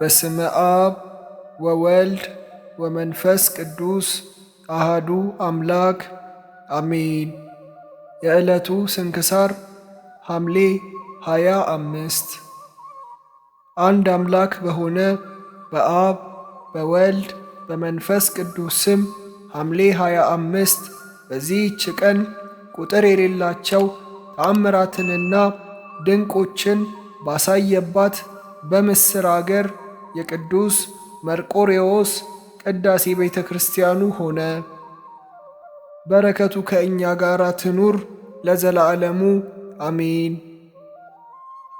በስመ አብ ወወልድ ወመንፈስ ቅዱስ አሃዱ አምላክ አሜን። የዕለቱ ስንክሳር ሐምሌ 25 አንድ አምላክ በሆነ በአብ በወልድ በመንፈስ ቅዱስ ስም ሐምሌ 25 በዚህች ቀን ቁጥር የሌላቸው ተአምራትንና ድንቆችን ባሳየባት በምስር አገር የቅዱስ መርቆሬዎስ ቅዳሴ ቤተ ክርስቲያኑ ሆነ። በረከቱ ከእኛ ጋር ትኑር ለዘላለሙ አሜን።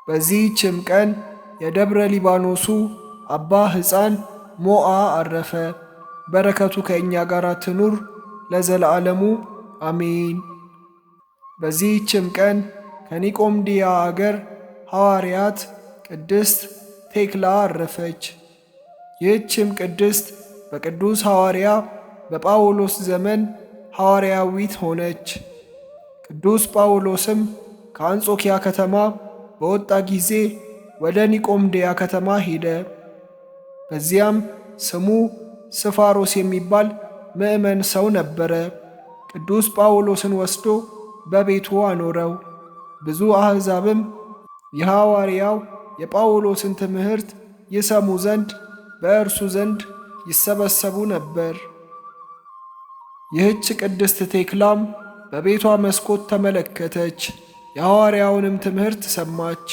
በዚህችም ቀን የደብረ ሊባኖሱ አባ ሕፃን ሞዓ አረፈ። በረከቱ ከእኛ ጋር ትኑር ለዘላለሙ አሜን። በዚህችም ቀን ከኒቆምዲያ አገር ሐዋርያት ቅድስት ቴክላ አረፈች። ይህችም ቅድስት በቅዱስ ሐዋርያ በጳውሎስ ዘመን ሐዋርያዊት ሆነች። ቅዱስ ጳውሎስም ከአንጾኪያ ከተማ በወጣ ጊዜ ወደ ኒቆምዲያ ከተማ ሄደ። በዚያም ስሙ ስፋሮስ የሚባል ምዕመን ሰው ነበረ። ቅዱስ ጳውሎስን ወስዶ በቤቱ አኖረው። ብዙ አሕዛብም የሐዋርያው የጳውሎስን ትምህርት ይሰሙ ዘንድ በእርሱ ዘንድ ይሰበሰቡ ነበር። ይህች ቅድስት ቴክላም በቤቷ መስኮት ተመለከተች፣ የሐዋርያውንም ትምህርት ሰማች።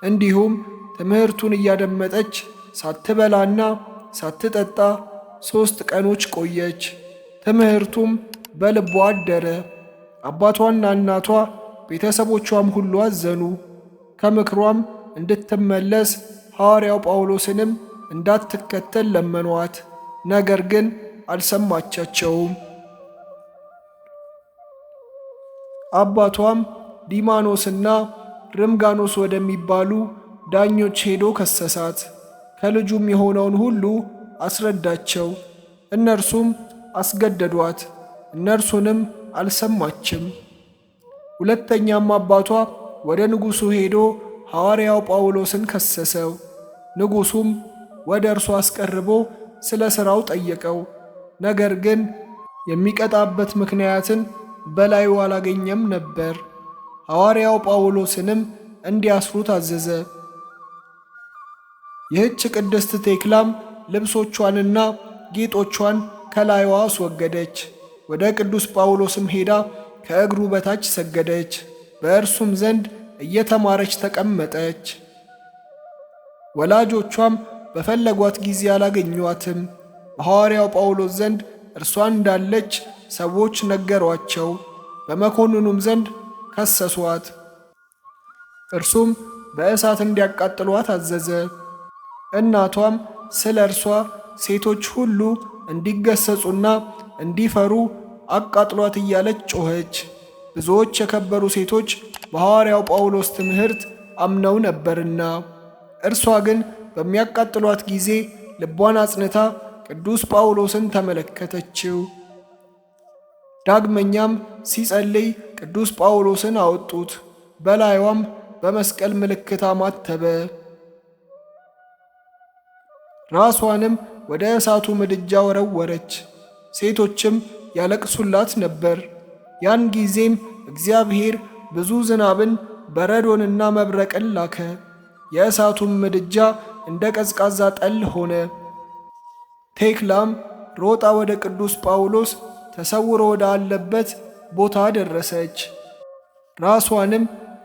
እንዲሁም ትምህርቱን እያደመጠች ሳትበላና ሳትጠጣ 3 ቀኖች ቆየች። ትምህርቱም በልቧ አደረ። አባቷና እናቷ ቤተሰቦቿም ሁሉ አዘኑ። ከምክሯም እንድትመለስ ሐዋርያው ጳውሎስንም እንዳትከተል ለመኗት። ነገር ግን አልሰማቻቸውም። አባቷም ዲማኖስና ርምጋኖስ ወደሚባሉ ዳኞች ሄዶ ከሰሳት። ከልጁም የሆነውን ሁሉ አስረዳቸው። እነርሱም አስገደዷት። እነርሱንም አልሰማችም። ሁለተኛም አባቷ ወደ ንጉሡ ሄዶ ሐዋርያው ጳውሎስን ከሰሰው። ንጉሡም ወደ እርሱ አስቀርቦ ስለ ሥራው ጠየቀው። ነገር ግን የሚቀጣበት ምክንያትን በላዩ አላገኘም ነበር። ሐዋርያው ጳውሎስንም እንዲያስሩት አዘዘ። ይህች ቅድስት ቴክላም ልብሶቿንና ጌጦቿን ከላይዋ አስወገደች። ወደ ቅዱስ ጳውሎስም ሄዳ ከእግሩ በታች ሰገደች። በእርሱም ዘንድ እየተማረች ተቀመጠች። ወላጆቿም በፈለጓት ጊዜ አላገኟትም። በሐዋርያው ጳውሎስ ዘንድ እርሷ እንዳለች ሰዎች ነገሯቸው። በመኮንኑም ዘንድ ከሰሷት። እርሱም በእሳት እንዲያቃጥሏት አዘዘ። እናቷም ስለ እርሷ ሴቶች ሁሉ እንዲገሰጹና እንዲፈሩ አቃጥሏት እያለች ጮኸች። ብዙዎች የከበሩ ሴቶች በሐዋርያው ጳውሎስ ትምህርት አምነው ነበርና። እርሷ ግን በሚያቃጥሏት ጊዜ ልቧን አጽንታ ቅዱስ ጳውሎስን ተመለከተችው። ዳግመኛም ሲጸልይ ቅዱስ ጳውሎስን አወጡት። በላይዋም በመስቀል ምልክት አማተበ። ራሷንም ወደ እሳቱ ምድጃ ወረወረች። ሴቶችም ያለቅሱላት ነበር። ያን ጊዜም እግዚአብሔር ብዙ ዝናብን በረዶንና መብረቅን ላከ። የእሳቱም ምድጃ እንደ ቀዝቃዛ ጠል ሆነ። ቴክላም ሮጣ ወደ ቅዱስ ጳውሎስ ተሰውሮ ወደ አለበት ቦታ ደረሰች። ራሷንም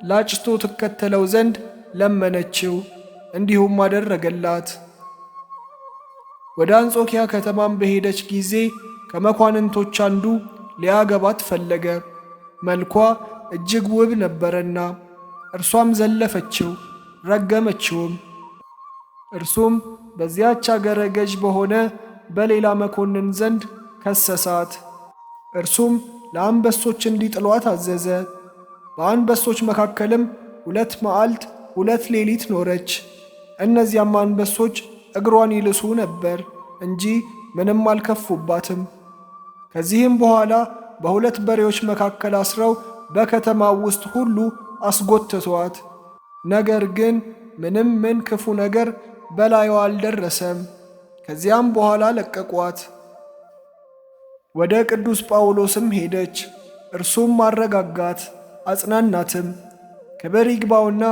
ላጭቶ ትከተለው ዘንድ ለመነችው። እንዲሁም አደረገላት። ወደ አንጾኪያ ከተማም በሄደች ጊዜ ከመኳንንቶች አንዱ ሊያገባት ፈለገ። መልኳ እጅግ ውብ ነበረና እርሷም ዘለፈችው፣ ረገመችውም። እርሱም በዚያች አገረ ገዥ በሆነ በሌላ መኮንን ዘንድ ከሰሳት። እርሱም ለአንበሶች እንዲጥሏት አዘዘ። በአንበሶች መካከልም 2 መዓልት 2 ሌሊት ኖረች። እነዚያም አንበሶች እግሯን ይልሱ ነበር እንጂ ምንም አልከፉባትም። ከዚህም በኋላ በ2 በሬዎች መካከል አስረው በከተማው ውስጥ ሁሉ አስጎተቷት። ነገር ግን ምንም ክፉ ነገር በላይዋ አልደረሰም። ከዚያም በኋላ ለቀቋት። ወደ ቅዱስ ጳውሎስም ሄደች። እርሱም አረጋጋት፣ አጽናናትም። ክብር ይግባውና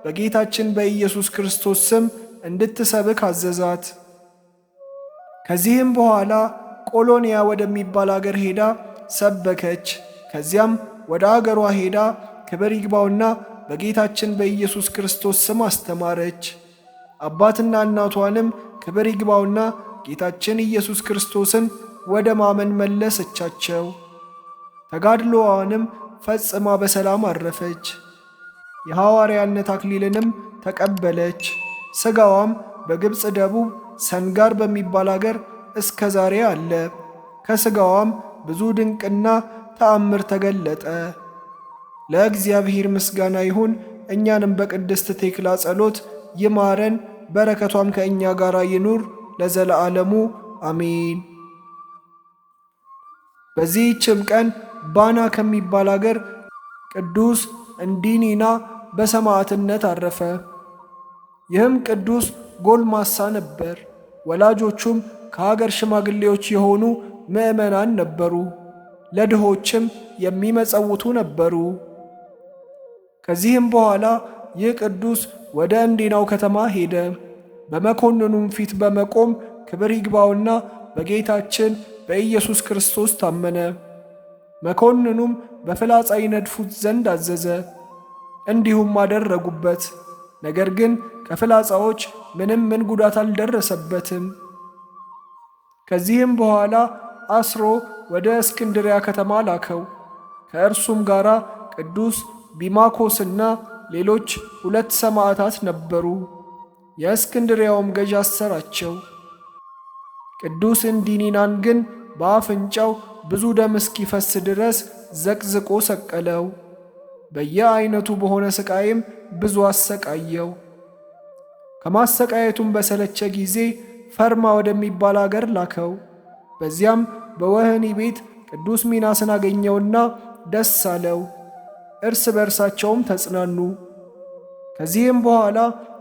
በጌታችን በኢየሱስ ክርስቶስ ስም እንድትሰብክ አዘዛት። ከዚህም በኋላ ቆሎንያ ወደሚባል አገር ሄዳ ሰበከች። ከዚያም ወደ አገሯ ሄዳ ክብር ይግባውና በጌታችን በኢየሱስ ክርስቶስ ስም አስተማረች። አባትና እናቷንም ክብር ይግባውና ጌታችን ኢየሱስ ክርስቶስን ወደ ማመን መለሰቻቸው። ተጋድሎዋንም ፈጽማ በሰላም አረፈች። የሐዋርያነት አክሊልንም ተቀበለች። ሥጋዋም በግብፅ ደቡብ ሰንጋር በሚባል አገር እስከ ዛሬ አለ። ከሥጋዋም ብዙ ድንቅና ተአምር ተገለጠ። ለእግዚአብሔር ምስጋና ይሁን። እኛንም በቅድስት ቴክላ ጸሎት ይማረን፣ በረከቷም ከእኛ ጋር ይኑር ለዘለዓለሙ አሜን። በዚህችም ቀን ባና ከሚባል አገር ቅዱስ እንዲኒና በሰማዕትነት አረፈ። ይህም ቅዱስ ጎልማሳ ነበር። ወላጆቹም ከአገር ሽማግሌዎች የሆኑ ምዕመናን ነበሩ። ለድሆችም የሚመጸውቱ ነበሩ። ከዚህም በኋላ ይህ ቅዱስ ወደ እንዲናው ከተማ ሄደ። በመኮንኑም ፊት በመቆም ክብር ይግባውና በጌታችን በኢየሱስ ክርስቶስ ታመነ። መኮንኑም በፍላጻ ይነድፉት ዘንድ አዘዘ። እንዲሁም አደረጉበት። ነገር ግን ከፍላጻዎች ምንም ጉዳት አልደረሰበትም። ከዚህም በኋላ አስሮ ወደ እስክንድሪያ ከተማ ላከው። ከእርሱም ጋር ቅዱስ ቢማኮስና ሌሎች 2 ሰማዕታት ነበሩ። የእስክንድሪያውም ገዥ አሰራቸው። ቅዱስ እንዲኒናን ግን በአፍንጫው ብዙ ደም እስኪፈስ ድረስ ዘቅዝቆ ሰቀለው። በየአይነቱ በሆነ ስቃይም ብዙ አሰቃየው። ከማሰቃየቱም በሰለቸ ጊዜ ፈርማ ወደሚባል አገር ላከው። በዚያም በወህኒ ቤት ቅዱስ ሚናስን አገኘውና ደስ አለው። እርስ በርሳቸውም ተጽናኑ። ከዚህም በኋላ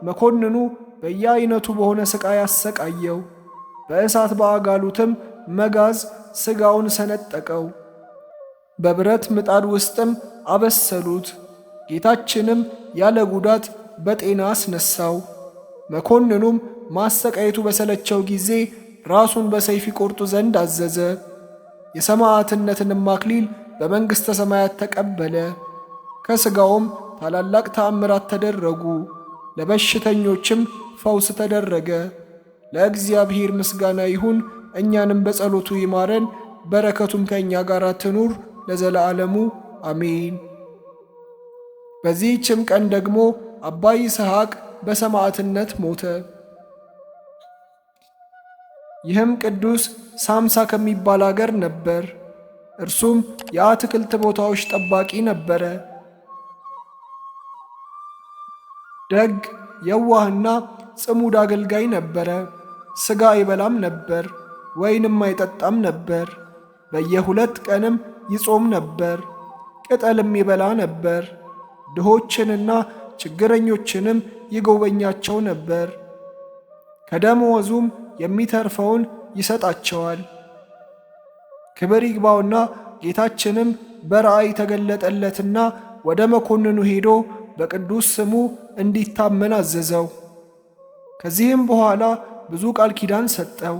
መኮንኑ በየአይነቱ በሆነ ስቃይ አሰቃየው። በእሳት በአጋሉትም መጋዝ ሥጋውን ሰነጠቀው። በብረት ምጣድ ውስጥም አበሰሉት። ጌታችንም ያለ ጉዳት በጤና አስነሳው። መኮንኑም ማሰቃየቱ በሰለቸው ጊዜ ራሱን በሰይፍ ይቆርጡ ዘንድ አዘዘ። የሰማዕትነትንም አክሊል በመንግሥተ ሰማያት ተቀበለ። ከሥጋውም ታላላቅ ተአምራት ተደረጉ። ለበሽተኞችም ፈውስ ተደረገ። ለእግዚአብሔር ምስጋና ይሁን። እኛንም በጸሎቱ ይማረን፣ በረከቱም ከእኛ ጋር ትኑር ለዘለዓለሙ አሜን። በዚህችም ቀን ደግሞ አባ ይስሐቅ በሰማዕትነት ሞተ። ይህም ቅዱስ ሳምሳ ከሚባል አገር ነበር። እርሱም የአትክልት ቦታዎች ጠባቂ ነበረ። ደግ የዋህና ጽሙድ አገልጋይ ነበረ። ሥጋ አይበላም ነበር፣ ወይንም አይጠጣም ነበር። በየ2 ቀንም ይጾም ነበር። ቅጠልም ይበላ ነበር። ድሆችንና ችግረኞችንም ይጎበኛቸው ነበር። ከደመወዙም የሚተርፈውን ይሰጣቸዋል። ክብር ይግባውና ጌታችንም በራእይ ተገለጠለትና ወደ መኮንኑ ሄዶ በቅዱስ ስሙ እንዲታመን አዘዘው። ከዚህም በኋላ ብዙ ቃል ኪዳን ሰጠው።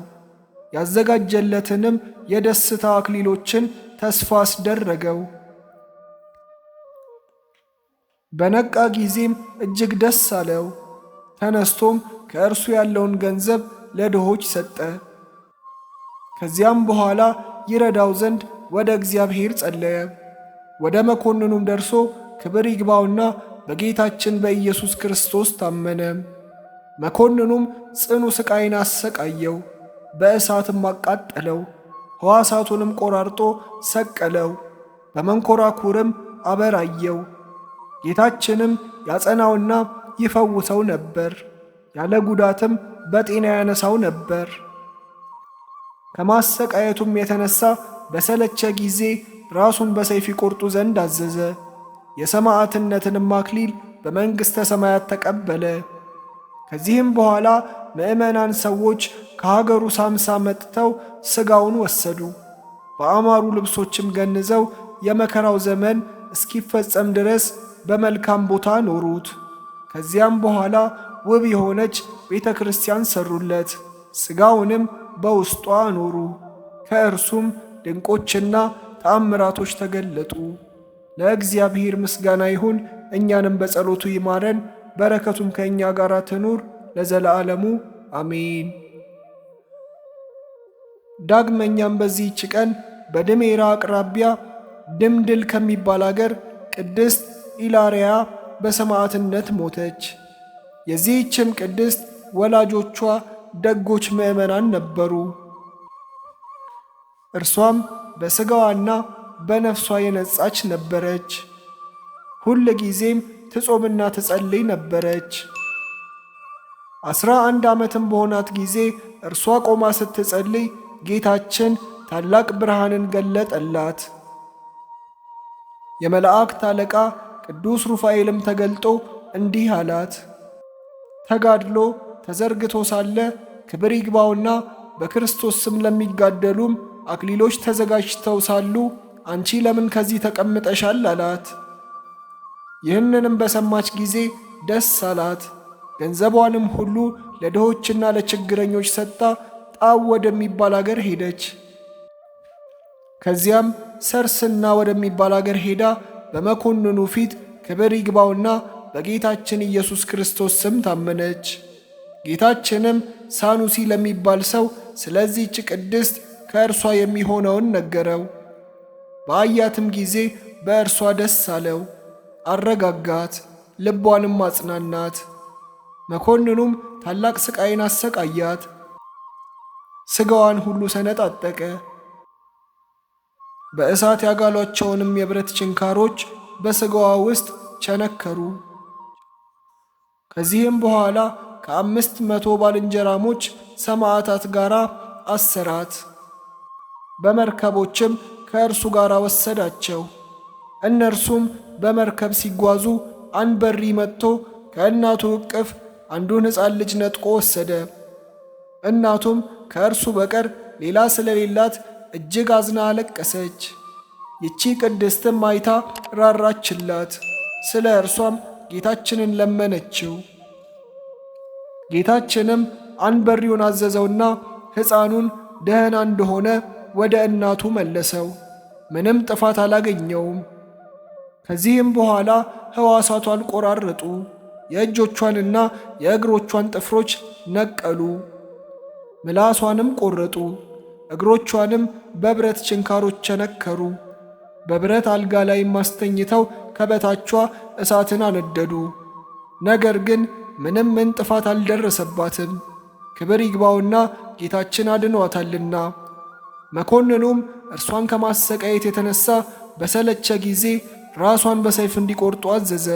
ያዘጋጀለትንም የደስታ አክሊሎችን ተስፋ አስደረገው። በነቃ ጊዜም እጅግ ደስ አለው። ተነስቶም ከእርሱ ያለውን ገንዘብ ለድሆች ሰጠ። ከዚያም በኋላ ይረዳው ዘንድ ወደ እግዚአብሔር ጸለየ። ወደ መኮንኑም ደርሶ ክብር ይግባውና በጌታችን በኢየሱስ ክርስቶስ ታመነ። መኮንኑም ጽኑ ስቃይን አሰቃየው፣ በእሳትም አቃጠለው። ሕዋሳቱንም ቆራርጦ ሰቀለው፣ በመንኰራኩርም አበራየው። ጌታችንም ያጸናውና ይፈውሰው ነበር፣ ያለ ጉዳትም በጤና ያነሳው ነበር። ከማሰቃየቱም የተነሳ በሰለቸ ጊዜ ራሱን በሰይፍ ይቆርጡ ዘንድ አዘዘ። የሰማዕትነትንም አክሊል በመንግሥተ ሰማያት ተቀበለ። ከዚህም በኋላ ምዕመናን ሰዎች ከሀገሩ ሳምሳ መጥተው ሥጋውን ወሰዱ። በአማሩ ልብሶችም ገንዘው የመከራው ዘመን እስኪፈጸም ድረስ በመልካም ቦታ ኖሩት። ከዚያም በኋላ ውብ የሆነች ቤተ ክርስቲያን ሰሩለት፣ ሥጋውንም በውስጧ አኖሩ። ከእርሱም ድንቆችና ተአምራቶች ተገለጡ። ለእግዚአብሔር ምስጋና ይሁን፣ እኛንም በጸሎቱ ይማረን፣ በረከቱም ከእኛ ጋር ትኑር ለዘለዓለሙ አሜን። ዳግመኛም በዚህች ቀን በድሜራ አቅራቢያ ድምድል ከሚባል አገር ቅድስት ኢላርያ በሰማዕትነት ሞተች። የዚህችም ቅድስት ወላጆቿ ደጎች ምዕመናን ነበሩ። እርሷም በሥጋዋና በነፍሷ የነጻች ነበረች። ሁል ጊዜም ትጾምና ትጸልይ ነበረች። 11 ዓመትም በሆናት ጊዜ እርሷ ቆማ ስትጸልይ ጌታችን ታላቅ ብርሃንን ገለጠላት። የመላእክት አለቃ ቅዱስ ሩፋኤልም ተገልጦ እንዲህ አላት። ተጋድሎ ተዘርግቶ ሳለ ክብር ይግባውና በክርስቶስ ስም ለሚጋደሉም አክሊሎች ተዘጋጅተው ሳሉ አንቺ ለምን ከዚህ ተቀምጠሻል? አላት። ይህንንም በሰማች ጊዜ ደስ አላት። ገንዘቧንም ሁሉ ለድሆችና ለችግረኞች ሰጥታ ጣው ወደሚባል አገር ሄደች። ከዚያም ሰርስና ወደሚባል አገር ሄዳ በመኮንኑ ፊት ክብር ይግባውና በጌታችን ኢየሱስ ክርስቶስ ስም ታመነች። ጌታችንም ሳኑሲ ለሚባል ሰው ስለዚህች ቅድስት ከእርሷ የሚሆነውን ነገረው። በአያትም ጊዜ በእርሷ ደስ አለው፣ አረጋጋት፣ ልቧንም አጽናናት። መኮንኑም ታላቅ ሥቃይን አሰቃያት፣ ሥጋዋን ሁሉ ሰነጣጠቀ። በእሳት ያጋሏቸውንም የብረት ችንካሮች በሥጋዋ ውስጥ ቸነከሩ። ከዚህም በኋላ ከ500 ባልንጀራሞች ሰማዕታት ጋር አሰራት። በመርከቦችም ከእርሱ ጋር ወሰዳቸው። እነርሱም በመርከብ ሲጓዙ አንበሪ መጥቶ ከእናቱ እቅፍ አንዱን ሕፃን ልጅ ነጥቆ ወሰደ። እናቱም ከእርሱ በቀር ሌላ ስለሌላት እጅግ አዝና አለቀሰች። ይቺ ቅድስትም አይታ ራራችላት። ስለ እርሷም ጌታችንን ለመነችው። ጌታችንም አንበሪውን አዘዘውና ሕፃኑን ደህና እንደሆነ ወደ እናቱ መለሰው። ምንም ጥፋት አላገኘውም። ከዚህም በኋላ ሕዋሳቷን ቆራረጡ፣ የእጆቿንና የእግሮቿን ጥፍሮች ነቀሉ፣ ምላሷንም ቆረጡ፣ እግሮቿንም በብረት ችንካሮች ቸነከሩ። በብረት አልጋ ላይም አስተኝተው ከበታቿ እሳትን አነደዱ። ነገር ግን ምን ጥፋት አልደረሰባትም፣ ክብር ይግባውና ጌታችን አድኗታልና። መኮንኑም እርሷን ከማሰቃየት የተነሳ በሰለቸ ጊዜ ራሷን በሰይፍ እንዲቆርጡ አዘዘ።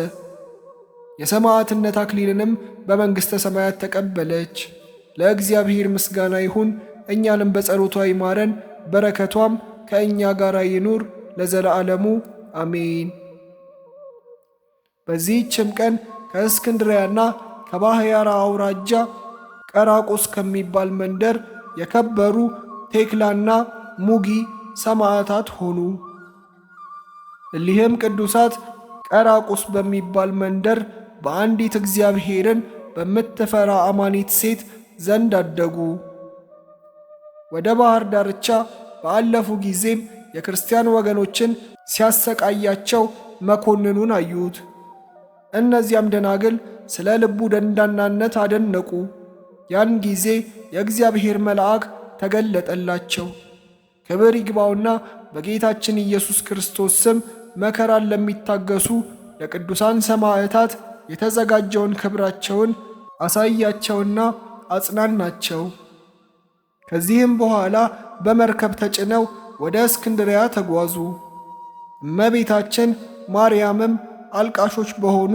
የሰማዕትነት አክሊልንም በመንግሥተ ሰማያት ተቀበለች። ለእግዚአብሔር ምስጋና ይሁን፣ እኛንም በጸሎቷ ይማረን፣ በረከቷም ከእኛ ጋር ይኑር ለዘለዓለሙ አሜን። በዚህችም ቀን ከእስክንድርያና ከባሕያራ አውራጃ ቀራቁስ ከሚባል መንደር የከበሩ ቴክላና ሙጊ ሰማዕታት ሆኑ። እሊህም ቅዱሳት ቀራቁስ በሚባል መንደር በአንዲት እግዚአብሔርን በምትፈራ አማኒት ሴት ዘንድ አደጉ። ወደ ባሕር ዳርቻ ባለፉ ጊዜም የክርስቲያን ወገኖችን ሲያሰቃያቸው መኮንኑን አዩት። እነዚያም ደናግል ስለ ልቡ ደንዳናነት አደነቁ። ያን ጊዜ የእግዚአብሔር መልአክ ተገለጠላቸው። ክብር ይግባውና በጌታችን ኢየሱስ ክርስቶስ ስም መከራን ለሚታገሱ ለቅዱሳን ሰማዕታት የተዘጋጀውን ክብራቸውን አሳያቸውና አጽናናቸው። ከዚህም በኋላ በመርከብ ተጭነው ወደ እስክንድርያ ተጓዙ። እመቤታችን ማርያምም አልቃሾች በሆኑ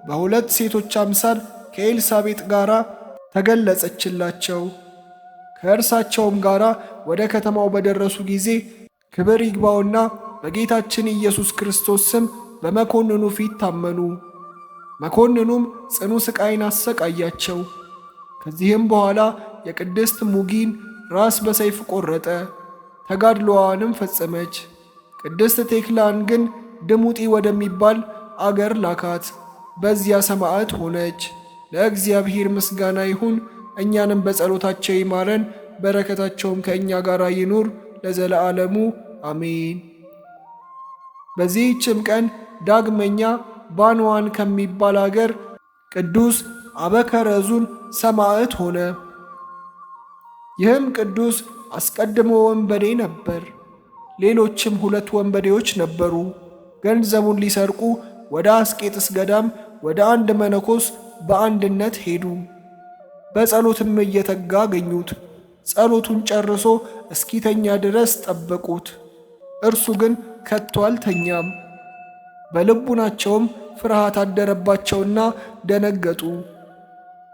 በሁለት ሴቶች አምሳል ከኤልሳቤጥ ጋር ተገለጸችላቸው። ከእርሳቸውም ጋር ወደ ከተማው በደረሱ ጊዜ ክብር ይግባውና በጌታችን ኢየሱስ ክርስቶስ ስም በመኮንኑ ፊት ታመኑ። መኮንኑም ጽኑ ሥቃይን አሰቃያቸው። ከዚህም በኋላ የቅድስት ሙጊን ራስ በሰይፍ ቆረጠ፣ ተጋድሎዋንም ፈጸመች። ቅድስት ቴክላን ግን ድሙጢ ወደሚባል አገር ላካት፣ በዚያ ሰማዕት ሆነች። ለእግዚአብሔር ምስጋና ይሁን፣ እኛንም በጸሎታቸው ይማረን፣ በረከታቸውም ከእኛ ጋር ይኑር ለዘለዓለሙ አሜን። በዚህችም ቀን ዳግመኛ ባንዋን ከሚባል አገር ቅዱስ አበከረዙን ሰማዕት ሆነ። ይህም ቅዱስ አስቀድሞ ወንበዴ ነበር። ሌሎችም 2 ወንበዴዎች ነበሩ። ገንዘቡን ሊሰርቁ ወደ አስቄጥስ ገዳም ወደ አንድ መነኮስ በአንድነት ሄዱ። በጸሎትም እየተጋ አገኙት። ጸሎቱን ጨርሶ እስኪተኛ ድረስ ጠበቁት። እርሱ ግን ከቶ አልተኛም። በልቡናቸውም ፍርሃት አደረባቸውና ደነገጡ።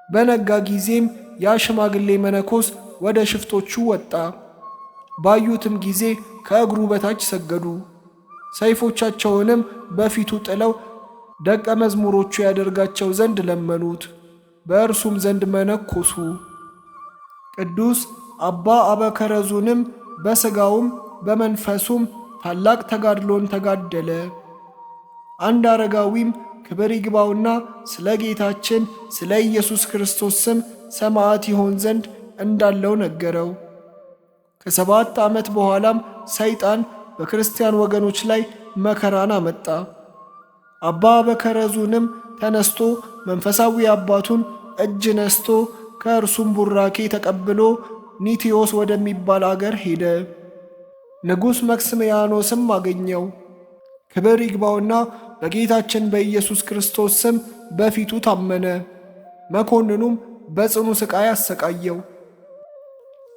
በነጋ ጊዜም ያ ሽማግሌ መነኮስ ወደ ሽፍቶቹ ወጣ። ባዩትም ጊዜ ከእግሩ በታች ሰገዱ። ሰይፎቻቸውንም በፊቱ ጥለው ደቀ መዝሙሮቹ ያደርጋቸው ዘንድ ለመኑት። በእርሱም ዘንድ መነኮሱ። ቅዱስ አባ አበከረዙንም በሥጋውም በመንፈሱም ታላቅ ተጋድሎን ተጋደለ። አንድ አረጋዊም ክብር ይግባውና ስለ ጌታችን ስለ ኢየሱስ ክርስቶስ ስም ሰማዕት ይሆን ዘንድ እንዳለው ነገረው። ከ7 ዓመት በኋላም ሰይጣን በክርስቲያን ወገኖች ላይ መከራን አመጣ። አባ በከረዙንም ተነስቶ መንፈሳዊ አባቱን እጅ ነስቶ ከእርሱም ቡራኬ ተቀብሎ ኒቲዮስ ወደሚባል አገር ሄደ። ንጉሥ መክስምያኖስም አገኘው። ክብር ይግባውና በጌታችን በኢየሱስ ክርስቶስ ስም በፊቱ ታመነ። መኮንኑም በጽኑ ሥቃይ አሰቃየው።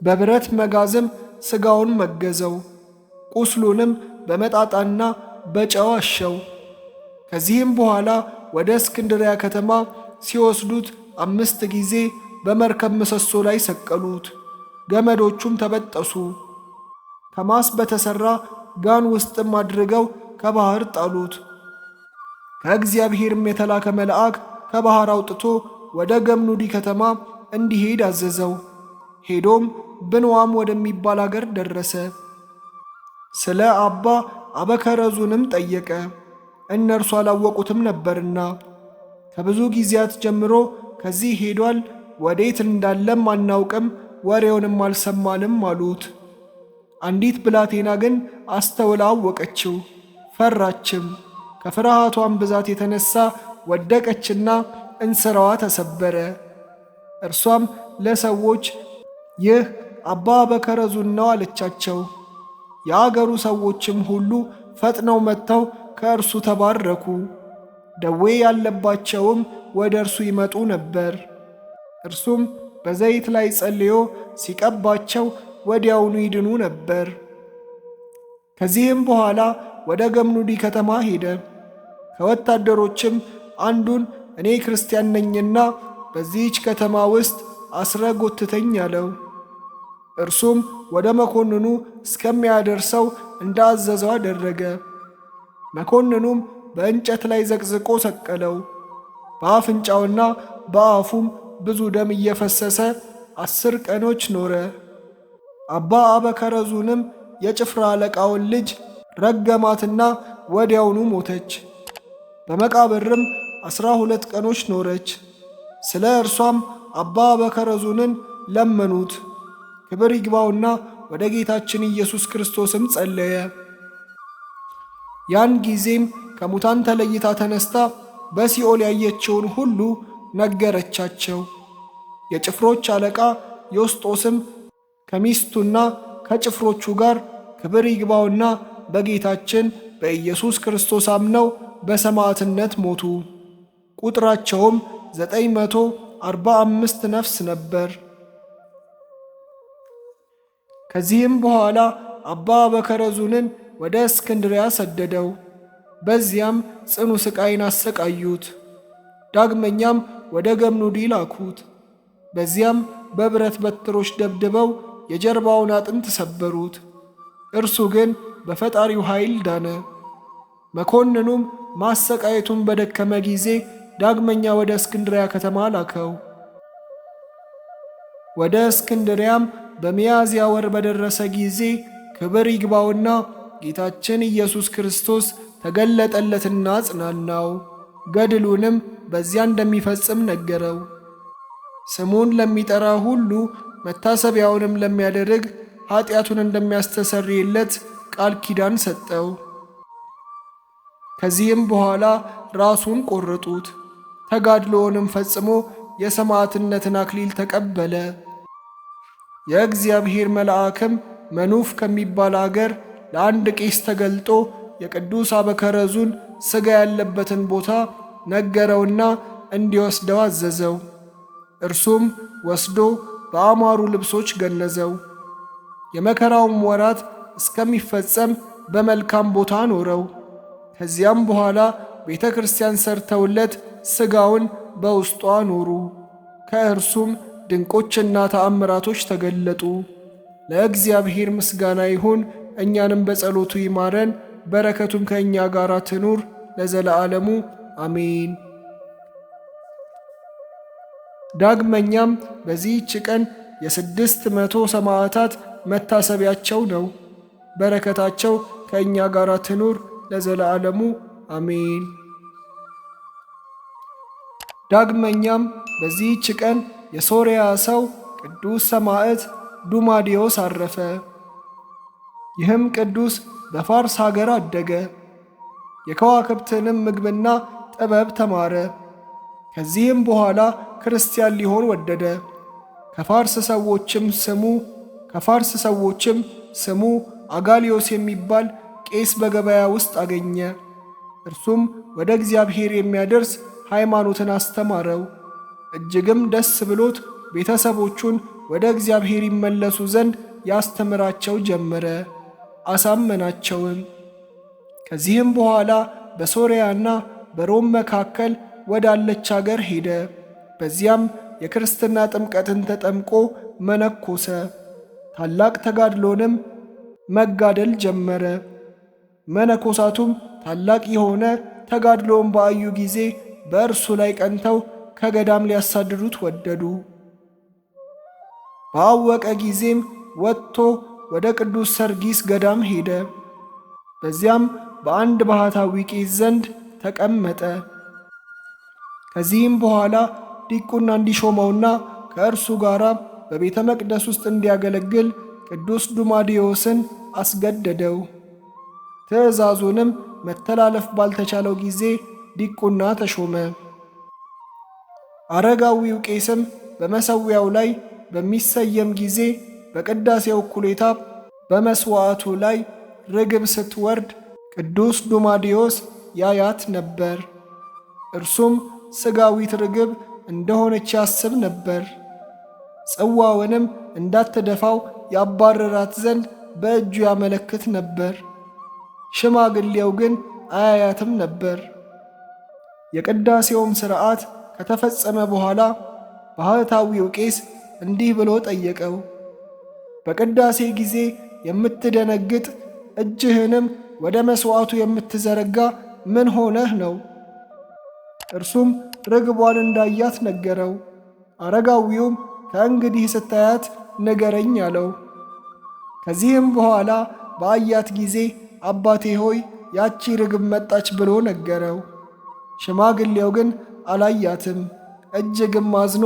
በብረት መጋዝም ሥጋውን መገዘው። ቁስሉንም በመጣጣና በጨው አሸው። ከዚህም በኋላ ወደ እስክንድርያ ከተማ ሲወስዱት 5 ጊዜ በመርከብ ምሰሶ ላይ ሰቀሉት። ገመዶቹም ተበጠሱ። ከማስ በተሠራ ጋን ውስጥም አድርገው ከባሕር ጣሉት። ከእግዚአብሔርም የተላከ መልአክ ከባሕር አውጥቶ ወደ ገምኑዲ ከተማ እንዲሄድ አዘዘው። ሄዶም ብንዋም ወደሚባል አገር ደረሰ። ስለ አባ አበከረዙንም ጠየቀ። እነርሱ አላወቁትም ነበርና ከብዙ ጊዜያት ጀምሮ ከዚህ ሄዷል፣ ወዴት እንዳለም አናውቅም፣ ወሬውንም አልሰማንም አሉት። አንዲት ብላቴና ግን አስተውላ አወቀችው፣ ፈራችም። ከፍርሃቷን ብዛት የተነሳ ወደቀችና እንስራዋ ተሰበረ። እርሷም ለሰዎች ይህ አባ በከረዙን ነው አለቻቸው። የአገሩ ሰዎችም ሁሉ ፈጥነው መጥተው ከእርሱ ተባረኩ። ደዌ ያለባቸውም ወደ እርሱ ይመጡ ነበር። እርሱም በዘይት ላይ ጸልዮ ሲቀባቸው ወዲያውኑ ይድኑ ነበር። ከዚህም በኋላ ወደ ገምኑዲ ከተማ ሄደ። ከወታደሮችም አንዱን እኔ ክርስቲያን ነኝና በዚህች ከተማ ውስጥ አስረ ጎትተኝ አለው። እርሱም ወደ መኮንኑ እስከሚያደርሰው እንዳዘዘው አደረገ። መኮንኑም በእንጨት ላይ ዘቅዝቆ ሰቀለው። በአፍንጫውና በአፉም ብዙ ደም እየፈሰሰ 10 ቀኖች ኖረ። አባ አበከረዙንም የጭፍራ አለቃውን ልጅ ረገማትና ወዲያውኑ ሞተች። በመቃብርም 12 ቀኖች ኖረች። ስለ እርሷም አባ አበከረዙንን ለመኑት። ክብር ይግባውና ወደ ጌታችን ኢየሱስ ክርስቶስም ጸለየ። ያን ጊዜም ከሙታን ተለይታ ተነስታ በሲኦል ያየችውን ሁሉ ነገረቻቸው። የጭፍሮች አለቃ ዮስጦስም ከሚስቱና ከጭፍሮቹ ጋር ክብር ይግባውና በጌታችን በኢየሱስ ክርስቶስ አምነው በሰማዕትነት ሞቱ። ቁጥራቸውም 945 ነፍስ ነበር። ከዚህም በኋላ አባ በከረዙንን ወደ እስክንድርያ ሰደደው። በዚያም ጽኑ ሥቃይን አሰቃዩት። ዳግመኛም ወደ ገምኑዲ ላኩት። በዚያም በብረት በትሮች ደብድበው የጀርባውን አጥንት ሰበሩት። እርሱ ግን በፈጣሪው ኃይል ዳነ። መኮንኑም ማሰቃየቱን በደከመ ጊዜ ዳግመኛ ወደ እስክንድርያ ከተማ ላከው። ወደ እስክንድሪያም በሚያዝያ ወር በደረሰ ጊዜ ክብር ይግባውና ጌታችን ኢየሱስ ክርስቶስ ተገለጠለትና አጽናናው። ገድሉንም በዚያ እንደሚፈጽም ነገረው። ስሙን ለሚጠራ ሁሉ መታሰቢያውንም ለሚያደርግ ኃጢአቱን እንደሚያስተሰርይለት ቃል ኪዳን ሰጠው። ከዚህም በኋላ ራሱን ቆረጡት። ተጋድሎውንም ፈጽሞ የሰማዕትነትን አክሊል ተቀበለ። የእግዚአብሔር መልአክም መኑፍ ከሚባል አገር ለአንድ ቄስ ተገልጦ የቅዱስ አበከረዙን ሥጋ ያለበትን ቦታ ነገረውና እንዲወስደው አዘዘው። እርሱም ወስዶ በአማሩ ልብሶች ገነዘው። የመከራውም ወራት እስከሚፈጸም በመልካም ቦታ ኖረው። ከዚያም በኋላ ቤተ ክርስቲያን ሰርተውለት ሥጋውን በውስጧ ኖሩ። ከእርሱም ድንቆችና ተአምራቶች ተገለጡ። ለእግዚአብሔር ምስጋና ይሁን፣ እኛንም በጸሎቱ ይማረን፣ በረከቱም ከእኛ ጋር ትኑር ለዘለዓለሙ አሜን። ዳግመኛም በዚህች ቀን የ600 ሰማዕታት መታሰቢያቸው ነው። በረከታቸው ከእኛ ጋር ትኑር ለዘለዓለሙ አሜን። ዳግመኛም በዚህች ቀን የሶርያ ሰው ቅዱስ ሰማዕት ዱማዲዮስ አረፈ። ይህም ቅዱስ በፋርስ ሀገር አደገ። የከዋክብትንም ምግብና ጥበብ ተማረ። ከዚህም በኋላ ክርስቲያን ሊሆን ወደደ። ከፋርስ ሰዎችም ስሙ አጋሊዮስ የሚባል ቄስ በገበያ ውስጥ አገኘ። እርሱም ወደ እግዚአብሔር የሚያደርስ ሃይማኖትን አስተማረው። እጅግም ደስ ብሎት ቤተሰቦቹን ወደ እግዚአብሔር ይመለሱ ዘንድ ያስተምራቸው ጀመረ፣ አሳመናቸውም። ከዚህም በኋላ በሶርያና በሮም መካከል ወዳለች አገር ሄደ። በዚያም የክርስትና ጥምቀትን ተጠምቆ መነኮሰ። ታላቅ ተጋድሎንም መጋደል ጀመረ። መነኮሳቱም ታላቅ የሆነ ተጋድሎን ባዩ ጊዜ በእርሱ ላይ ቀንተው ከገዳም ሊያሳድዱት ወደዱ። ባወቀ ጊዜም ወጥቶ ወደ ቅዱስ ሰርጊስ ገዳም ሄደ። በዚያም በአንድ ባህታዊ ቄስ ዘንድ ተቀመጠ። ከዚህም በኋላ ዲቁና እንዲሾመውና ከእርሱ ጋር በቤተ መቅደስ ውስጥ እንዲያገለግል ቅዱስ ዱማዲዮስን አስገደደው። ትእዛዙንም መተላለፍ ባልተቻለው ጊዜ ዲቁና ተሾመ። አረጋዊው ቄስም በመሠዊያው ላይ በሚሰየም ጊዜ በቅዳሴው እኩሌታ በመሥዋዕቱ ላይ ርግብ ስትወርድ ቅዱስ ዱማዲዮስ ያያት ነበር። እርሱም ሥጋዊት ርግብ እንደሆነች ያስብ ነበር። ጽዋውንም እንዳትደፋው ያባረራት ዘንድ በእጁ ያመለክት ነበር። ሽማግሌው ግን አያያትም ነበር። የቅዳሴውም ሥርዓት ከተፈጸመ በኋላ ባህታዊው ቄስ እንዲህ ብሎ ጠየቀው። በቅዳሴ ጊዜ የምትደነግጥ እጅህንም ወደ መሥዋዕቱ የምትዘረጋ ምን ሆነህ ነው? እርሱም ርግቧን እንዳያት ነገረው። አረጋዊውም ከእንግዲህ ስታያት ንገረኝ አለው። ከዚህም በኋላ በአያት ጊዜ አባቴ ሆይ ያቺ ርግብ መጣች ብሎ ነገረው። ሽማግሌው ግን አላያትም። እጅግም አዝኖ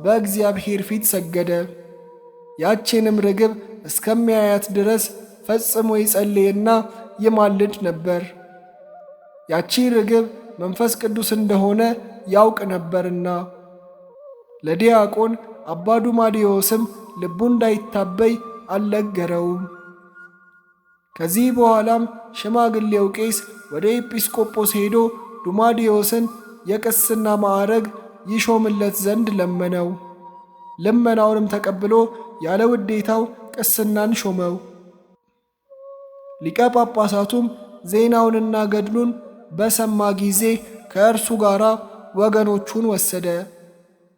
በእግዚአብሔር ፊት ሰገደ። ያቺንም ርግብ እስከሚያያት ድረስ ፈጽሞ ይጸልይና ይማልድ ነበር። ያቺ ርግብ መንፈስ ቅዱስ እንደሆነ ያውቅ ነበርና። ለዲያቆን አባ ዱማዲዮስም ልቡ እንዳይታበይ አልነገረውም። ከዚህ በኋላም ሽማግሌው ቄስ ወደ ኤጲስቆጶስ ሄዶ ዱማዲዮስን የቅስና ማዕረግ ይሾምለት ዘንድ ለመነው። ልመናውንም ተቀብሎ ያለ ውዴታው ቅስናን ሾመው። ሊቀ ጳጳሳቱም ዜናውንና ገድሉን በሰማ ጊዜ ከእርሱ ጋር ወገኖቹን ወሰደ።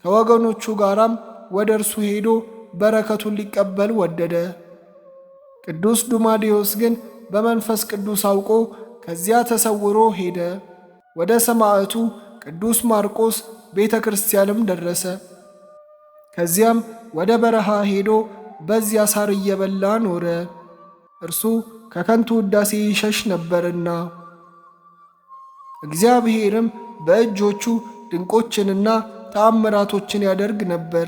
ከወገኖቹ ጋራም ወደ እርሱ ሄዶ በረከቱን ሊቀበል ወደደ። ቅዱስ ዱማዲዮስ ግን በመንፈስ ቅዱስ አውቆ ከዚያ ተሰውሮ ሄደ። ወደ ሰማዕቱ ቅዱስ ማርቆስ ቤተ ክርስቲያንም ደረሰ። ከዚያም ወደ በረሃ ሄዶ በዚያ ሳር እየበላ ኖረ፣ እርሱ ከከንቱ ውዳሴ ይሸሽ ነበርና። እግዚአብሔርም በእጆቹ ድንቆችንና ተአምራቶችን ያደርግ ነበር።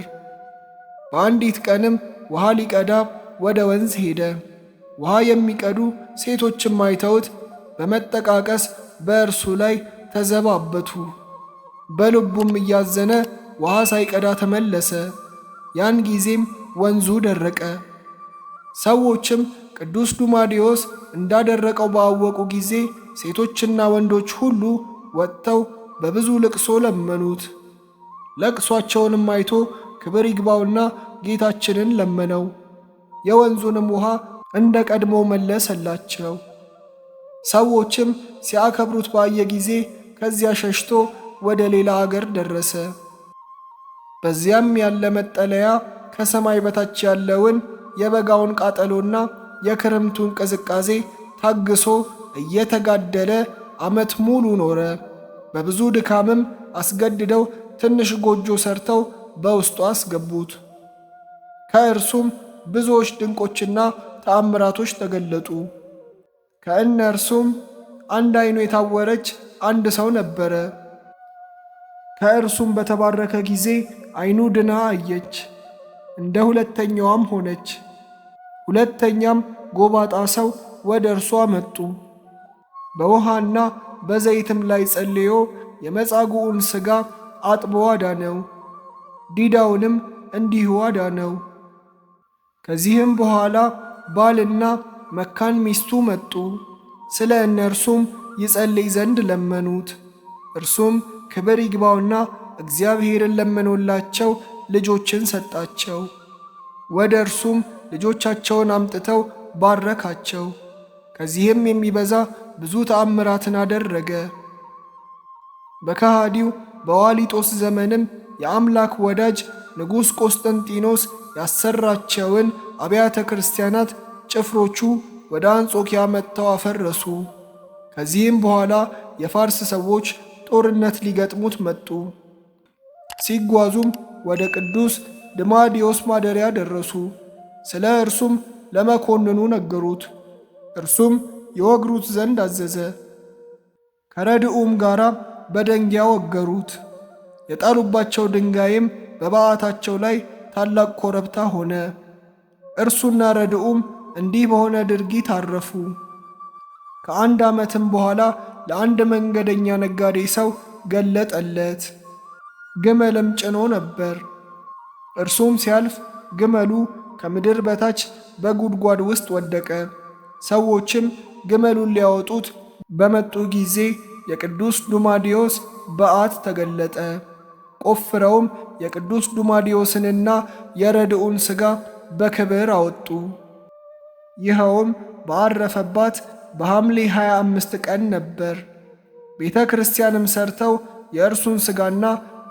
በአንዲት ቀንም ውሃ ሊቀዳ ወደ ወንዝ ሄደ። ውሃ የሚቀዱ ሴቶችም አይተውት በመጠቃቀስ በእርሱ ላይ ተዘባበቱ። በልቡም እያዘነ ውሃ ሳይቀዳ ተመለሰ። ያን ጊዜም ወንዙ ደረቀ። ሰዎችም ቅዱስ ዱማዲዮስ እንዳደረቀው ባወቁ ጊዜ ሴቶችና ወንዶች ሁሉ ወጥተው በብዙ ልቅሶ ለመኑት። ለቅሷቸውንም አይቶ ክብር ይግባውና ጌታችንን ለመነው። የወንዙንም ውሃ እንደ ቀድሞ መለሰላቸው። ሰዎችም ሲያከብሩት ባየ ጊዜ ከዚያ ሸሽቶ ወደ ሌላ አገር ደረሰ። በዚያም ያለ መጠለያ ከሰማይ በታች ያለውን የበጋውን ቃጠሎና የክረምቱን ቅዝቃዜ ታግሶ እየተጋደለ ዓመት ሙሉ ኖረ። በብዙ ድካምም አስገድደው ትንሽ ጎጆ ሰርተው በውስጡ አስገቡት። ከእርሱም ብዙዎች ድንቆችና ተአምራቶች ተገለጡ። ከእነርሱም አንድ ዓይኑ የታወረች አንድ ሰው ነበረ። ከእርሱም በተባረከ ጊዜ ዓይኑ ድና አየች፣ እንደ ሁለተኛዋም ሆነች። ሁለተኛም ጎባጣ ሰው ወደ እርሷ መጡ። በውሃና በዘይትም ላይ ጸልዮ የመጻጉዕን ሥጋ አጥቦ አዳነው። ዲዳውንም እንዲሁ አዳነው። ከዚህም በኋላ ባልና መካን ሚስቱ መጡ። ስለ እነርሱም ይጸልይ ዘንድ ለመኑት። እርሱም ክብር ይግባውና እግዚአብሔርን ለመኖላቸው ልጆችን ሰጣቸው። ወደ እርሱም ልጆቻቸውን አምጥተው ባረካቸው። ከዚህም የሚበዛ ብዙ ተአምራትን አደረገ። በከሃዲው በዋሊጦስ ዘመንም የአምላክ ወዳጅ ንጉሥ ቆስጠንጢኖስ ያሰራቸውን አብያተ ክርስቲያናት ጭፍሮቹ ወደ አንጾኪያ መጥተው አፈረሱ። ከዚህም በኋላ የፋርስ ሰዎች ጦርነት ሊገጥሙት መጡ። ሲጓዙም ወደ ቅዱስ ድማዲዮስ ማደሪያ ደረሱ። ስለ እርሱም ለመኮንኑ ነገሩት። እርሱም የወግሩት ዘንድ አዘዘ። ከረድኡም ጋር በደንጊያ ወገሩት። የጣሉባቸው ድንጋይም በበዓታቸው ላይ ታላቅ ኮረብታ ሆነ። እርሱና ረድኡም እንዲህ በሆነ ድርጊት አረፉ። ከአንድ ዓመትም በኋላ ለአንድ መንገደኛ ነጋዴ ሰው ገለጠለት። ግመልም ጭኖ ነበር። እርሱም ሲያልፍ ግመሉ ከምድር በታች በጉድጓድ ውስጥ ወደቀ። ሰዎችም ግመሉን ሊያወጡት በመጡ ጊዜ የቅዱስ ዱማዲዮስ በዓት ተገለጠ። ቆፍረውም የቅዱስ ዱማዲዮስንና የረድኡን ሥጋ በክብር አወጡ። ይኸውም ባረፈባት በሐምሌ 25 ቀን ነበር። ቤተ ክርስቲያንም ሰርተው የእርሱን ሥጋና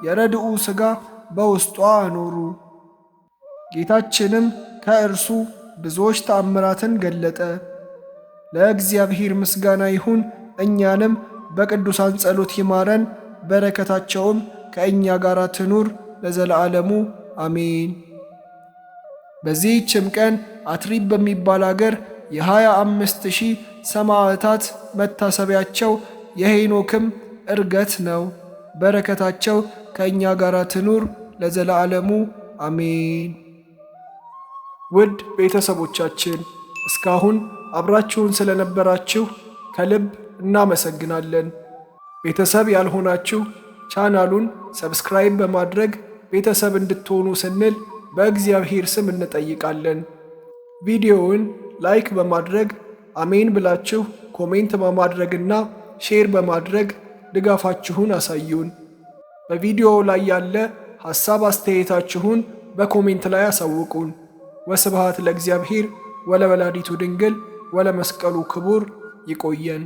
የረድኡ ሥጋ በውስጧ አኖሩ። ጌታችንም ከእርሱ ብዙዎች ተአምራትን ገለጠ። ለእግዚአብሔር ምስጋና ይሁን። እኛንም በቅዱሳን ጸሎት ይማረን፣ በረከታቸውም ከእኛ ጋር ትኑር ለዘለዓለሙ አሜን። በዚህችም ቀን አትሪብ በሚባል አገር የ25,000 ሰማዕታት መታሰቢያቸው የሄኖክም ዕርገት ነው። በረከታቸው ከእኛ ጋር ትኑር ለዘለዓለሙ አሜን። ውድ ቤተሰቦቻችን እስካሁን አብራችሁን ስለነበራችሁ ከልብ እናመሰግናለን። ቤተሰብ ያልሆናችሁ ቻናሉን ሰብስክራይብ በማድረግ ቤተሰብ እንድትሆኑ ስንል በእግዚአብሔር ስም እንጠይቃለን። ቪዲዮውን ላይክ በማድረግ አሜን ብላችሁ ኮሜንት በማድረግና ሼር በማድረግ ድጋፋችሁን አሳዩን። በቪዲዮው ላይ ያለ ሐሳብ አስተያየታችሁን በኮሜንት ላይ አሳውቁን። ወስብሐት ለእግዚአብሔር ወለወላዲቱ ድንግል ወለመስቀሉ ክቡር። ይቆየን።